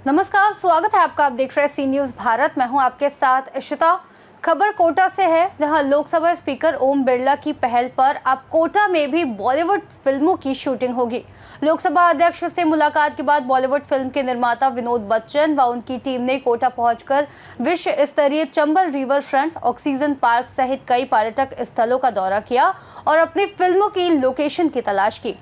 नमस्कार, स्वागत है आपका। आप देख रहे हैं सी न्यूज़ भारत। मैं हूं आपके साथ इशिता। खबर कोटा से है, जहां लोकसभा स्पीकर ओम बिरला की पहल पर अब कोटा में भी बॉलीवुड फिल्मों की शूटिंग होगी। लोकसभा अध्यक्ष से मुलाकात के बाद बॉलीवुड फिल्म के निर्माता विनोद बच्चन व उनकी टीम ने कोटा पहुंचकर विश्व स्तरीय Chambal river front, oxygen park सहित कई पर्यटक स्थलों का दौरा किया और अपनी फिल्मों की लोकेशन की तलाश की।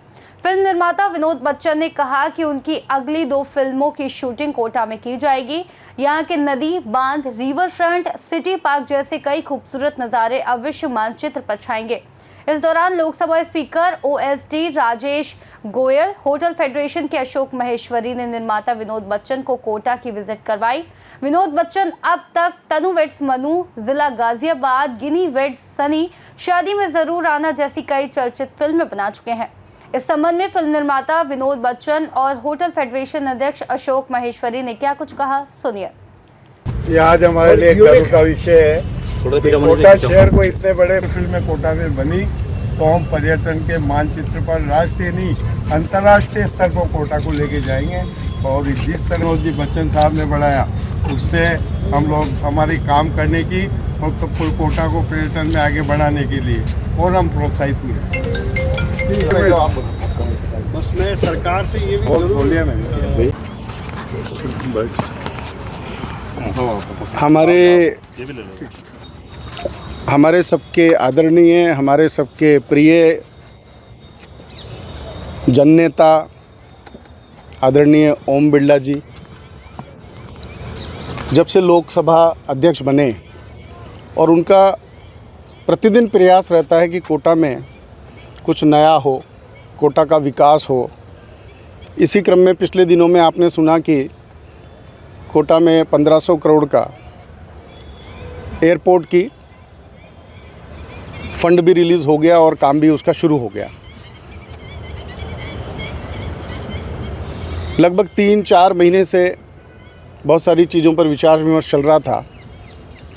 फिल्म निर्माता विनोद बच्चन ने कहा कि उनकी अगली 2 फिल्मों की शूटिंग कोटा में की जाएगी। यहाँ के नदी, बांध, रिवर फ्रंट, सिटी पार्क जैसे कई खूबसूरत नज़ारे अब विश्व मानचित्र पर छाएंगे। इस दौरान Lok Sabha speaker OSD Rajesh Goyal, hotel federation के अशोक महेश्वरी ने निर्माता विनोद बच्चन को कोटा की विजिट करवाई। विनोद बच्चन अब तक तनु वेड्स मनु, जिला गाजियाबाद, गिनी वेड्स सनी, शादी में जरूर आना जैसी कई चर्चित फिल्में बना चुके हैं। इस संबंध में फिल्म निर्माता विनोद बच्चन और होटल फेडरेशन अध्यक्ष अशोक महेश्वरी ने क्या कुछ कहा, सुनिए। ये आज हमारे लिए गर्व का विषय है। कोटा शहर को इतने बड़े फिल्में कोटा में बनी तो हम पर्यटन के मानचित्र पर राष्ट्रीय नहीं अंतर्राष्ट्रीय स्तर पर कोटा को लेके जाएंगे। और जिस तरह जी बच्चन साहब ने बढ़ाया उससे हम लोग हमारी काम करने की और तो कोटा को पर्यटन में आगे बढ़ाने के लिए और हम प्रोत्साहित हुए। बस मैं सरकार से ये भी हमारे सबके आदरणीय, हमारे सबके प्रिय जननेता आदरणीय ओम बिरला जी जब से लोकसभा अध्यक्ष बने और उनका प्रतिदिन प्रयास रहता है कि कोटा में कुछ नया हो, कोटा का विकास हो। इसी क्रम में पिछले दिनों में आपने सुना कि कोटा में 1500 करोड़ का एयरपोर्ट की फंड भी रिलीज़ हो गया और काम भी उसका शुरू हो गया। लगभग 3-4 महीने से बहुत सारी चीज़ों पर विचार विमर्श चल रहा था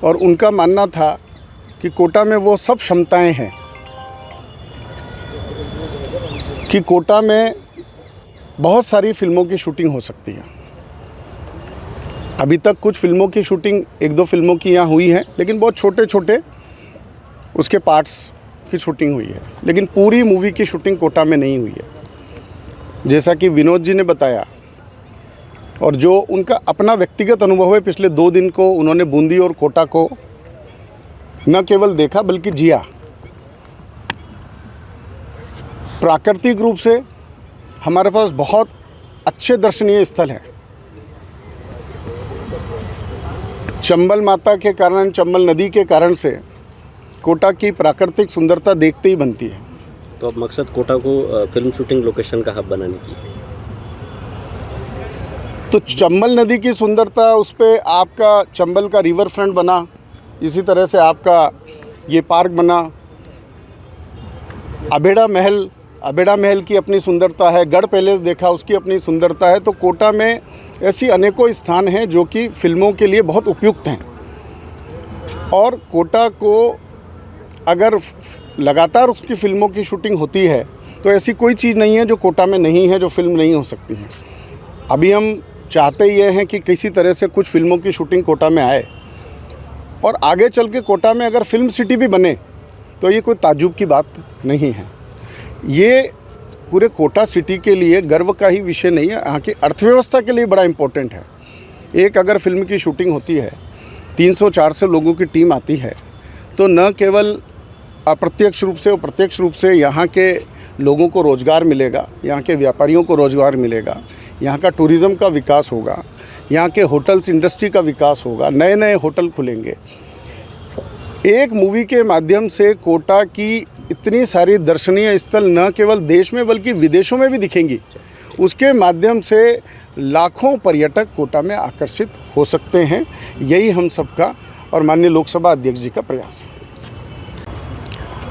और उनका मानना था कि कोटा में वो सब क्षमताएं हैं कि कोटा में बहुत सारी फिल्मों की शूटिंग हो सकती है। अभी तक कुछ फिल्मों की शूटिंग 1-2 फिल्मों की यहाँ हुई है, लेकिन बहुत छोटे छोटे उसके पार्ट्स की शूटिंग हुई है, लेकिन पूरी मूवी की शूटिंग कोटा में नहीं हुई है। जैसा कि विनोद जी ने बताया और जो उनका अपना व्यक्तिगत अनुभव है, पिछले 2 दिन को उन्होंने बूंदी और कोटा को न केवल देखा बल्कि जिया। प्राकृतिक रूप से हमारे पास बहुत अच्छे दर्शनीय स्थल हैं। चंबल माता के कारण, चंबल नदी के कारण से कोटा की प्राकृतिक सुंदरता देखते ही बनती है। तो अब मकसद कोटा को फिल्म शूटिंग लोकेशन का हब बनाने की, तो चंबल नदी की सुंदरता, उस पर आपका चंबल का रिवर फ्रंट बना, इसी तरह से आपका ये पार्क बना, अबेड़ा महल की अपनी सुंदरता है, गढ़ पैलेस देखा उसकी अपनी सुंदरता है। तो कोटा में ऐसी अनेकों स्थान हैं जो कि फिल्मों के लिए बहुत उपयुक्त हैं और कोटा को अगर लगातार उसकी फिल्मों की शूटिंग होती है तो ऐसी कोई चीज़ नहीं है जो कोटा में नहीं है, जो फिल्म नहीं हो सकती है। अभी हम चाहते ये हैं कि किसी तरह से कुछ फिल्मों की शूटिंग कोटा में आए और आगे चल के कोटा में अगर फिल्म सिटी भी बने तो ये कोई ताज्जुब की बात नहीं है। ये पूरे कोटा सिटी के लिए गर्व का ही विषय नहीं है, यहाँ की अर्थव्यवस्था के लिए बड़ा इम्पोर्टेंट है। एक अगर फिल्म की शूटिंग होती है, 300-400 लोगों की टीम आती है, तो न केवल अप्रत्यक्ष रूप से और प्रत्यक्ष रूप से यहाँ के लोगों को रोज़गार मिलेगा, यहाँ के व्यापारियों को रोज़गार मिलेगा, यहाँ का टूरिज़्म का विकास होगा, यहाँ के होटल्स इंडस्ट्री का विकास होगा, नए नए होटल खुलेंगे। एक मूवी के माध्यम से कोटा की इतनी सारी दर्शनीय स्थल न केवल देश में बल्कि विदेशों में भी दिखेंगी। उसके माध्यम से लाखों पर्यटक कोटा में आकर्षित हो सकते हैं। यही हम सबका और माननीय लोकसभा अध्यक्ष जी का प्रयास है।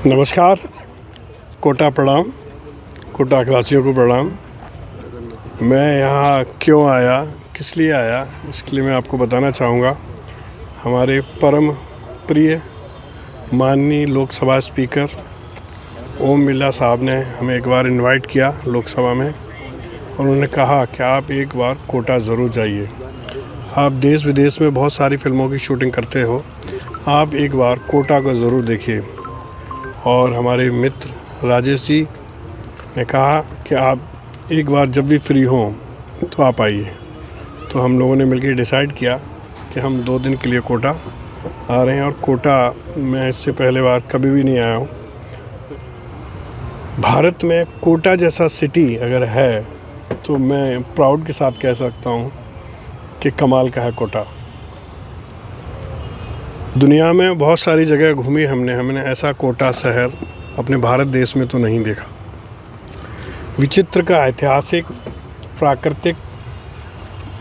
नमस्कार, कोटा प्रणाम, कोटा वासियों को प्रणाम। मैं यहाँ क्यों आया, किस लिए आया, इसके लिए मैं आपको बताना चाहूँगा। हमारे परम प्रिय माननीय लोकसभा स्पीकर ओम बिरला साहब ने हमें एक बार इनवाइट किया लोकसभा में, और उन्होंने कहा कि आप एक बार कोटा ज़रूर जाइए। आप देश विदेश में बहुत सारी फिल्मों की शूटिंग करते हो, आप एक बार कोटा को ज़रूर देखिए। और हमारे मित्र राजेश जी ने कहा कि आप एक बार जब भी फ्री हों तो आप आइए। तो हम लोगों ने मिलकर डिसाइड किया कि हम 2 दिन के लिए कोटा आ रहे हैं। और कोटा मैं इससे पहले बार कभी भी नहीं आया हूँ। भारत में कोटा जैसा सिटी अगर है तो मैं प्राउड के साथ कह सकता हूँ कि कमाल का है कोटा। दुनिया में बहुत सारी जगह घूमी हमने ऐसा कोटा शहर अपने भारत देश में तो नहीं देखा। विचित्र का ऐतिहासिक, प्राकृतिक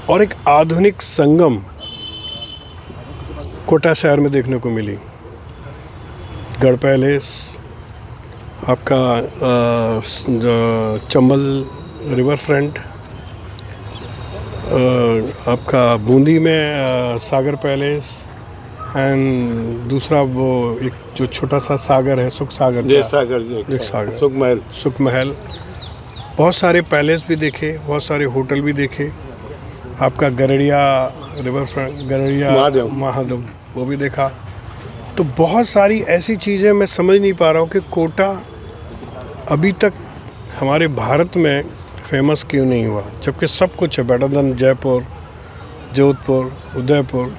और एक आधुनिक संगम कोटा शहर में देखने को मिली। गढ़ पैलेस, आपका चंबल रिवर फ्रंट, आपका बूंदी में सागर पैलेस, एंड दूसरा वो एक जो छोटा सा सागर है, सुख महल। बहुत सारे पैलेस भी देखे, बहुत सारे होटल भी देखे। आपका गरड़िया रिवर फ्रंट, गरड़िया महादेव, वो भी देखा। तो बहुत सारी ऐसी चीज़ें मैं समझ नहीं पा रहा हूँ कि कोटा अभी तक हमारे भारत में फेमस क्यों नहीं हुआ, जबकि सब कुछ है better than Jaipur, Jodhpur, Udaipur.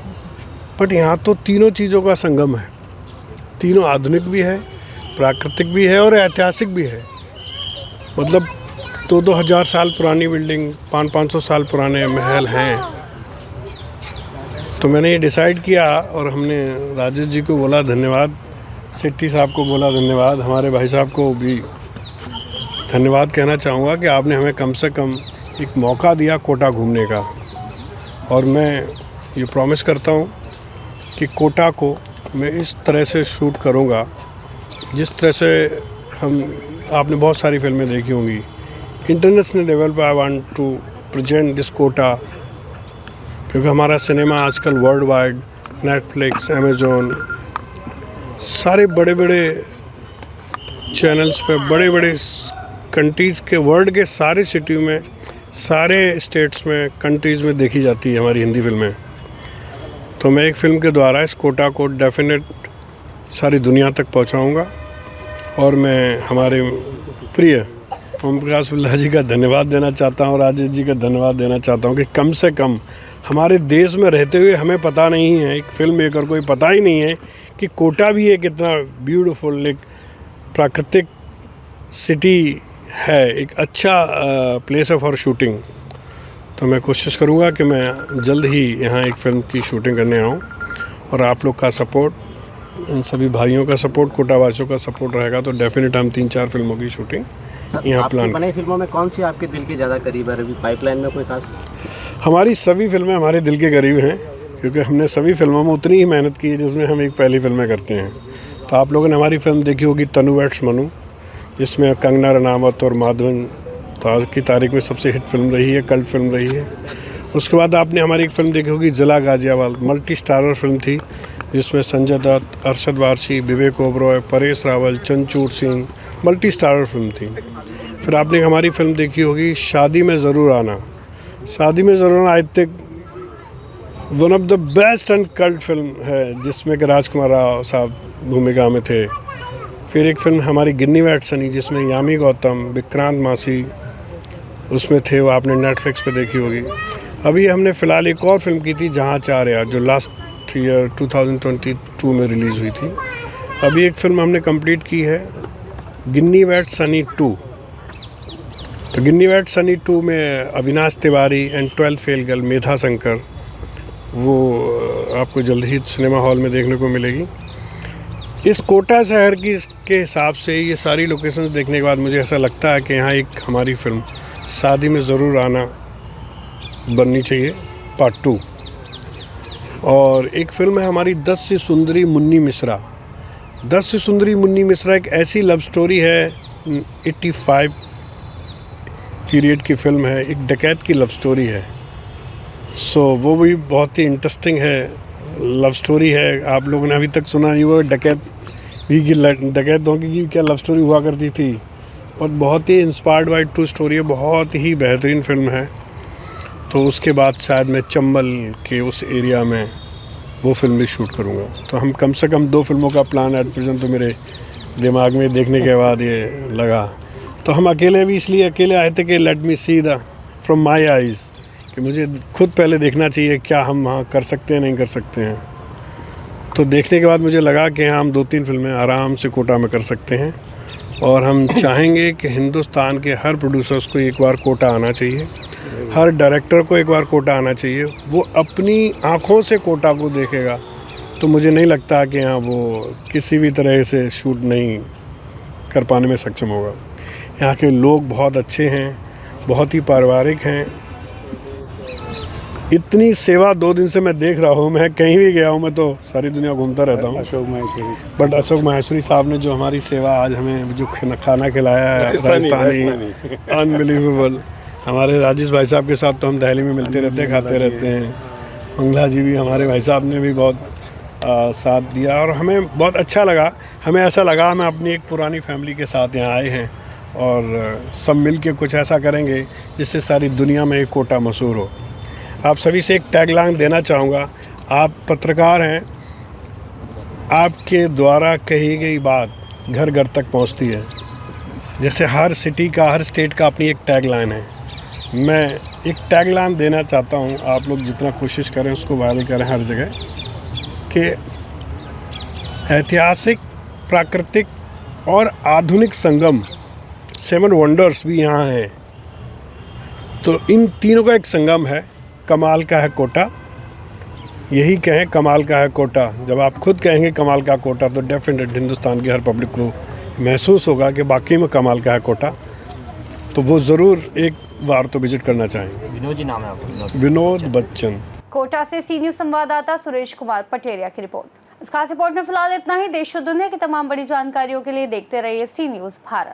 But यहाँ तो तीनों चीज़ों का संगम है। तीनों आधुनिक भी है, प्राकृतिक भी है और ऐतिहासिक भी है। मतलब 2-2 हज़ार साल पुरानी बिल्डिंग, 500-500 साल पुराने महल हैं। तो मैंने ये डिसाइड किया और हमने राजेश जी को बोला धन्यवाद, सेट्टी साहब को बोला धन्यवाद, हमारे भाई साहब को भी धन्यवाद कहना चाहूँगा कि आपने हमें कम से कम एक मौका दिया कोटा घूमने का। और मैं ये प्रॉमिस करता हूँ कि कोटा को मैं इस तरह से शूट करूँगा जिस तरह से आपने बहुत सारी फिल्में देखी होंगी। इंटरनेशनल लेवल पर I want to present this quota, क्योंकि हमारा सिनेमा आजकल वर्ल्ड वाइड, नेटफ्लिक्स, अमेज़ॉन, सारे बड़े बड़े चैनल्स पे, बड़े बड़े कंट्रीज़ के, वर्ल्ड के सारे सिटी में, सारे स्टेट्स में, कंट्रीज़ में देखी जाती है हमारी हिंदी फिल्में। तो मैं एक फ़िल्म के द्वारा इस कोटा को डेफिनेट सारी दुनिया तक पहुंचाऊंगा। और मैं हमारे प्रिय ओम प्रकाश बिरला जी का धन्यवाद देना चाहता हूं, राजेश जी का धन्यवाद देना चाहता हूं कि कम से कम हमारे देश में रहते हुए हमें पता नहीं है, एक फिल्म मेकर को पता ही नहीं है कि कोटा भी एक इतना ब्यूटीफुल, एक प्राकृतिक सिटी है, एक अच्छा प्लेस है फॉर शूटिंग। तो मैं कोशिश करूंगा कि मैं जल्द ही यहाँ एक फ़िल्म की शूटिंग करने आऊँ। और आप लोग का सपोर्ट, इन सभी भाइयों का सपोर्ट, कोटावासियों का सपोर्ट रहेगा तो डेफिनेट हम 3-4 फिल्मों की शूटिंग यहाँ प्लान बने फिल्मों में कौन सी आपके दिल के ज़्यादा करीब है? अभी पाइपलाइन में कोई खास? हमारी सभी फिल्में हमारे दिल के करीब हैं, क्योंकि हमने सभी फिल्मों में उतनी ही मेहनत की है जिसमें हम एक पहली फिल्में करते हैं। तो आप लोगों ने हमारी फिल्म देखी होगी तनु वेड्स मनु, जिसमें कंगना रनावत और माधवन तो आज की तारीख में सबसे हिट फिल्म रही है, कल्ट फिल्म रही है। उसके बाद आपने हमारी एक फिल्म देखी होगी जिला गाजियाबाद, मल्टी स्टारर फिल्म थी, जिसमें संजय दत्त, अरशद वारसी, विवेक ओबरॉय, परेश रावल, चंचूर सिंह, मल्टी स्टारर फिल्म थी। फिर आपने हमारी फिल्म देखी होगी शादी में ज़रूर आना। शादी में ज़रूर आना I think one of the best and cult film है, जिसमें कि राजकुमार राव साहब भूमिका में थे। फिर एक फिल्म हमारी गिन्नी वैट सनी, जिसमें यामी गौतम, विक्रांत मासी उसमें थे, वो आपने नेटफ्लिक्स पे देखी होगी। अभी हमने फ़िलहाल एक और फिल्म की थी जहाँ चार यार, जो लास्ट ईयर 2022 में रिलीज़ हुई थी। अभी एक फिल्म हमने कंप्लीट की है गिन्नी वैट सनी 2। तो गिन्नी वैट सनी 2 में Avinash Tiwari and 12th fail girl Medha Shankar, वो आपको जल्द ही सिनेमा हॉल में देखने को मिलेगी। इस कोटा शहर की के हिसाब से ये सारी लोकेशंस देखने के बाद मुझे ऐसा लगता है कि यहाँ एक हमारी फिल्म शादी में ज़रूर आना बननी चाहिए पार्ट 2। और एक फिल्म है हमारी 10 से सुंदरी मुन्नी मिश्रा। 10 से सुंदरी मुन्नी मिश्रा एक ऐसी लव स्टोरी है, 85 पीरियड की फिल्म है, एक डकैत की लव स्टोरी है। सो वो भी बहुत ही इंटरेस्टिंग है, लव स्टोरी है। आप लोगों ने अभी तक सुना नहीं होगा, डकैत भी कि डकैतों की क्या लव स्टोरी हुआ करती थी, और बहुत ही इंस्पायर्ड बाई ट्रू स्टोरी है, बहुत ही बेहतरीन फिल्म है। तो उसके बाद शायद मैं चंबल के उस एरिया में वो फिल्म भी शूट करूँगा। तो हम कम से कम 2 फिल्मों का प्लान एट प्रेजेंट तो मेरे दिमाग में देखने के बाद ये लगा। तो हम अकेले भी इसलिए अकेले आए थे कि let me see the from my eyes, कि मुझे खुद पहले देखना चाहिए क्या हम वहाँ कर सकते हैं नहीं कर सकते हैं। तो देखने के बाद मुझे लगा कि हम 2-3 फिल्में आराम से कोटा में कर सकते हैं, और हम चाहेंगे कि हिंदुस्तान के हर प्रोड्यूसर्स को एक बार कोटा आना चाहिए, हर डायरेक्टर को एक बार कोटा आना चाहिए। वो अपनी आँखों से कोटा को देखेगा तो मुझे नहीं लगता कि यहाँ वो किसी भी तरह से शूट नहीं कर पाने में सक्षम होगा। यहाँ के लोग बहुत अच्छे हैं, बहुत ही पारिवारिक हैं। इतनी सेवा 2 दिन से मैं देख रहा हूँ, मैं कहीं भी गया हूँ, मैं तो सारी दुनिया घूमता रहता हूँ। बट अशोक माहेश्वरी साहब ने जो हमारी सेवा आज हमें जो खाना खिलाया है राजस्थानी, अनबिलीवेबल। हमारे राजेश भाई साहब के साथ तो हम दिल्ली में मिलते रहते हैं, खाते रहते हैं। मंगला जी भी, हमारे भाई साहब ने भी बहुत साथ दिया और हमें बहुत अच्छा लगा। हमें ऐसा लगा हम अपनी एक पुरानी फैमिली के साथ यहाँ आए हैं और सब मिल के कुछ ऐसा करेंगे जिससे सारी दुनिया में एक कोटा मशहूर हो। आप सभी से एक टैगलाइन देना चाहूँगा। आप पत्रकार हैं, आपके द्वारा कही गई बात घर घर तक पहुँचती है। जैसे हर सिटी का, हर स्टेट का अपनी एक टैगलाइन है। मैं एक टैगलाइन देना चाहता हूँ, आप लोग जितना कोशिश करें उसको वायरल करें हर जगह, कि ऐतिहासिक, प्राकृतिक और आधुनिक संगम 7 वंडर्स भी यहाँ हैं। तो इन तीनों का एक संगम है, कमाल का है कोटा। यही कहें कमाल का है कोटा। जब आप खुद कहेंगे कमाल का कोटा तो डेफिनेट हिंदुस्तान की हर पब्लिक को महसूस होगा कि बाकी में कमाल का है कोटा। तो वो ज़रूर एक बार तो विजिट करना चाहेंगे। विनोद जी नाम है आपका? विनोद बच्चन। कोटा से सी न्यूज़ संवाददाता सुरेश कुमार पटेरिया की रिपोर्ट। इस खास रिपोर्ट में फिलहाल इतना ही। देश और दुनिया की तमाम बड़ी जानकारियों के लिए देखते रहिए सी न्यूज़ भारत।